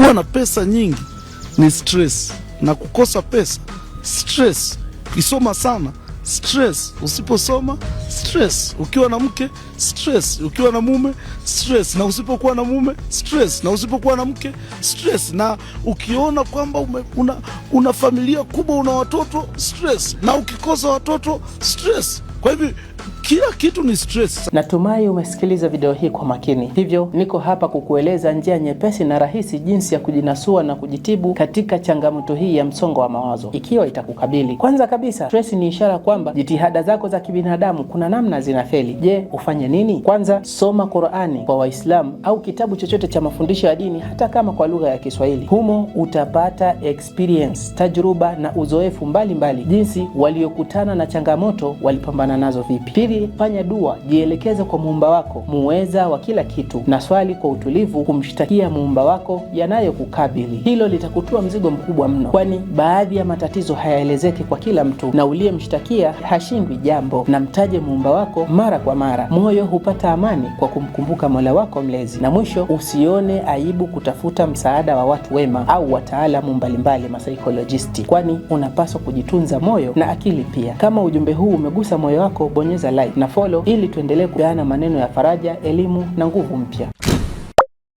Kuwa na pesa nyingi ni stress, na kukosa pesa stress. Ukisoma sana stress, usiposoma stress. Ukiwa na mke stress, ukiwa na mume stress, na usipokuwa na mume stress, na usipokuwa na mke stress, na ukiona kwamba una familia kubwa, una watoto stress, na ukikosa watoto stress. Kwa hivyo kila kitu ni stress. Natumai umesikiliza video hii kwa makini. Hivyo niko hapa kukueleza njia nyepesi na rahisi jinsi ya kujinasua na kujitibu katika changamoto hii ya msongo wa mawazo ikiwa itakukabili. Kwanza kabisa, stress ni ishara kwamba jitihada zako za kibinadamu kuna namna zinafeli. Je, ufanye nini? Kwanza, soma Qur'ani kwa Waislamu au kitabu chochote cha mafundisho ya dini, hata kama kwa lugha ya Kiswahili. Humo utapata experience, tajruba na uzoefu mbalimbali, jinsi waliokutana na changamoto walipambana nazo vipi. Pili, fanya dua, jielekeze kwa Muumba wako, muweza wa kila kitu, na swali kwa utulivu kumshtakia Muumba wako yanayokukabili. Hilo litakutua mzigo mkubwa mno, kwani baadhi ya matatizo hayaelezeki kwa kila mtu, na uliyemshtakia hashindwi jambo. Na mtaje Muumba wako mara kwa mara. Moyo hupata amani kwa kumkumbuka Mola wako mlezi. Na mwisho, usione aibu kutafuta msaada wa watu wema au wataalamu mbalimbali, masaikolojist, kwani unapaswa kujitunza moyo na akili pia. Kama ujumbe huu umegusa moyo wako, bonyeza like na follow ili tuendelee kupeana maneno ya faraja, elimu na nguvu mpya.